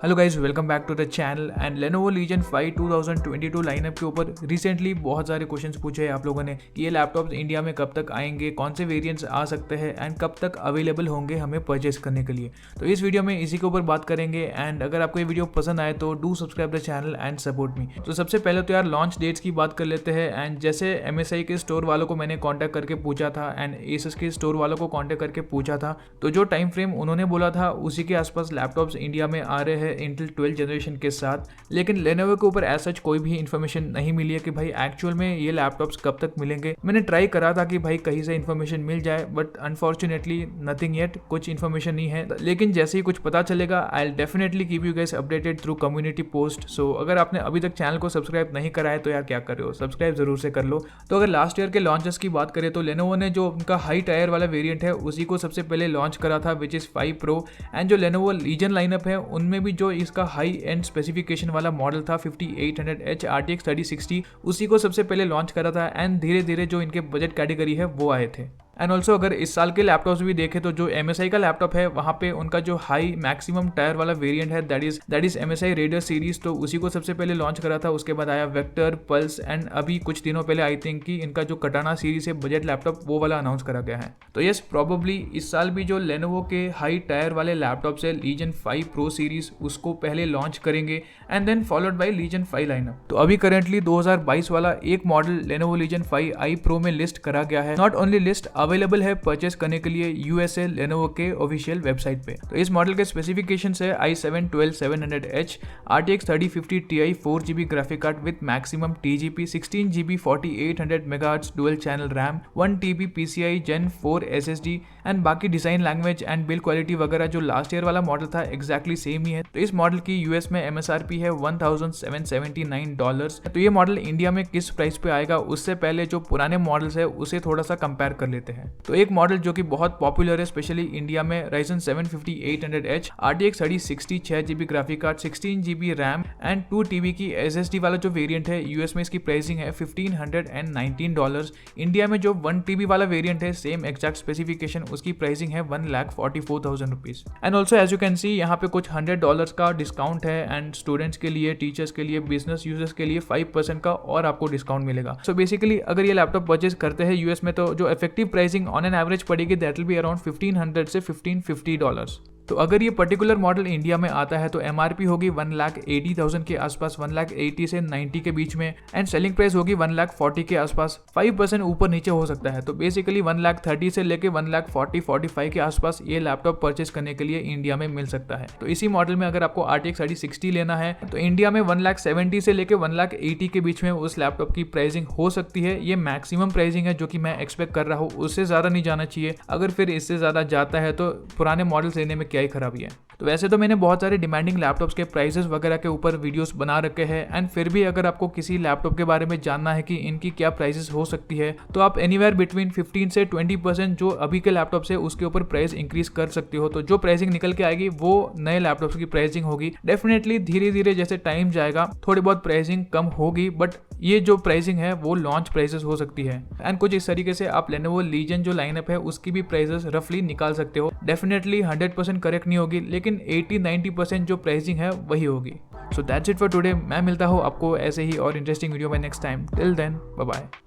Hello guys, welcome back to the channel. And Lenovo Legion 5 2022 lineup के ऊपर recently बहुत सारे क्वेश्चंस पूछे हैं आप लोगों ने कि ये लैपटॉप्स इंडिया में कब तक आएंगे, कौन से वेरिएंट्स आ सकते हैं एंड कब तक अवेलेबल होंगे हमें परचेस करने के लिए। तो इस वीडियो में इसी के ऊपर बात करेंगे। एंड अगर आपको ये वीडियो पसंद आए तो do subscribe the channel and support me. तो सबसे पहले तो यार लॉन्च डेट्स की बात कर लेते हैं। एंड जैसे MSI के स्टोर वालों को मैंने कॉन्टैक्ट करके पूछा था एंड Asus के स्टोर वालों को कॉन्टैक्ट करके पूछा था, तो जो टाइम फ्रेम उन्होंने बोला था उसी के आसपास लैपटॉप्स इंडिया में आ रहे हैं इंटेल 12 जनरेशन के साथ। लेकिन Lenovo के ऊपर ऐसा कोई भी इन्फॉर्मेशन नहीं मिली है कि भाई एक्चुअल में ये लैपटॉप्स कब तक मिलेंगे। मैंने ट्राई करा था कि भाई कहीं से इन्फॉर्मेशन मिल जाए, बट अनफॉर्चुनेटली नथिंग येट, कुछ इन्फॉर्मेशन नहीं है। लेकिन जैसे ही कुछ पता चलेगा I will definitely keep you guys updated through community post. So अगर आपने अभी तक चैनल को सब्सक्राइब नहीं करा है तो यार क्या कर रहे हो, सब्सक्राइब जरूर से कर लो। तो अगर लास्ट ईयर के लॉन्चेस की बात करें तो Lenovo ने जो उनका हाई टायर वाला वेरिएंट है उसी को सबसे पहले लॉन्च करा था, विच इज 5 Pro। एंड जो Lenovo Legion लाइनअप है उनमें भी जो इसका हाई एंड स्पेसिफिकेशन वाला मॉडल था 5800H RTX 3060, उसी को सबसे पहले लॉन्च करा था। एंड धीरे धीरे जो इनके बजट कैटेगरी है वो आए थे। एंड ऑल्सो अगर इस साल के लैपटॉप्स भी देखें तो जो MSI का लैपटॉप है वहाँ पे उनका जो हाई मैक्सिमम टायर वाला वेरिएंट है that is MSI Raider series, तो उसी को सबसे पहले लॉन्च करा था। उसके बाद आया वेक्टर, पल्स एंड अभी कुछ दिनों पहले आई थिंक कि इनका जो कटाना सीरीज है बजट लैपटॉप वो वाला अनाउंस करा गया है। तो यस, प्रॉबेबली इस साल भी जो Lenovo के हाई टायर वाले लैपटॉप्स है Legion 5 Pro सीरीज उसको पहले लॉन्च करेंगे and then followed by Legion 5 lineup. तो अभी करेंटली 2022 वाला एक model Lenovo Legion 5i Pro में लिस्ट करा गया है। नॉट ओनली लिस्ट, अवेलेबल है परचेस करने के लिए USA Lenovo के ऑफिशियल वेबसाइट पे। तो इस मॉडल के स्पेसिफिकेशंस है i7-12700H RTX 3050 Ti 4GB graphic card with maximum TGP 16GB 4800 MHz dual channel RAM 1TB PCI Gen 4 SSD and बाकी design language and build quality वगैरह जो लास्ट ईयर वाला मॉडल था एग्जैक्टली सेम ही है। तो इस मॉडल की US में MSRP है $1779। तो ये मॉडल इंडिया में किस प्राइस पे आएगा उससे पहले जो पुराने मॉडल्स है उसे थोड़ा सा कंपेयर कर लेते हैं। तो एक मॉडल जो कि बहुत पॉपुलर है स्पेशली इंडिया में, Ryzen 7 5800H RTX 3060 6GB graphic card 16GB RAM and 2TB की SSD वाला जो वेरिएंट है US में इसकी प्राइसिंग है $1519। इंडिया में जो 1TB वाला वेरिएंट है सेम एक्जैक्ट स्पेसिफिकेशन, उसकी प्राइसिंग है ₹1,44,000। And also as you can see यहाँ पे कुछ $100 का डिस्काउंट है एंड स्टूडेंट्स के लिए, टीचर्स के लिए, बिजनेस यूजर्स के लिए 5% का और आपको डिस्काउंट मिलेगा। सो बेसिकली अगर ये लैपटॉप परचेज करते हैं US में तो जो effective pricing on an average पड़ेगी दैट विल बी अराउंड $1,500 से $1,550। तो अगर ये पर्टिकुलर मॉडल इंडिया में आता है तो MRP होगी 1,80,000 के आसपास, 1,80,000 से 90 के बीच में। एंड सेलिंग प्राइस होगी 1,40,000 के आसपास, 5% ऊपर नीचे हो सकता है। तो बेसिकली 1,30,000 से लेके 1,40,000-45 के आसपास ये लैपटॉप परचेस करने के लिए इंडिया में मिल सकता है। तो इसी मॉडल में अगर आपको RTX 3060 लेना है तो इंडिया में 1,70,000 से लेके 1,80,000 के बीच में उस लैपटॉप की प्राइसिंग हो सकती है। ये मैक्सिमम प्राइसिंग है जो कि मैं एक्सपेक्ट कर रहा हूँ, उससे ज़्यादा नहीं जाना चाहिए। अगर फिर इससे ज़्यादा जाता है तो पुराने मॉडल्स लेने में क्या ही खराबी है। तो वैसे तो मैंने बहुत सारे डिमांडिंग लैपटॉप्स के प्राइसेस वगैरह के ऊपर वीडियोस बना रखे हैं एंड फिर भी अगर आपको किसी लैपटॉप के बारे में जानना है कि इनकी क्या प्राइसेस हो सकती है तो आप एनीवेयर बिटवीन 15 से 20% जो अभी के लैपटॉप से उसके ऊपर प्राइस इंक्रीज कर सकते हो। तो जो प्राइसिंग निकल के आएगी वो नए लैपटॉप्स की प्राइसिंग होगी। डेफिनेटली धीरे धीरे जैसे टाइम जाएगा थोड़ी बहुत प्राइसिंग कम होगी, बट ये जो प्राइसिंग है वो लॉन्च प्राइसेस हो सकती है। एंड कुछ इस तरीके से आप Lenovo Legion जो लाइनअप है उसकी भी प्राइसेस रफली निकाल सकते हो। डेफिनेटली 100% करेक्ट नहीं होगी लेकिन 80-90% जो प्राइसिंग है वही होगी। So that's it for today. मैं मिलता हूँ आपको ऐसे ही और इंटरेस्टिंग वीडियो में next time. Till then bye bye.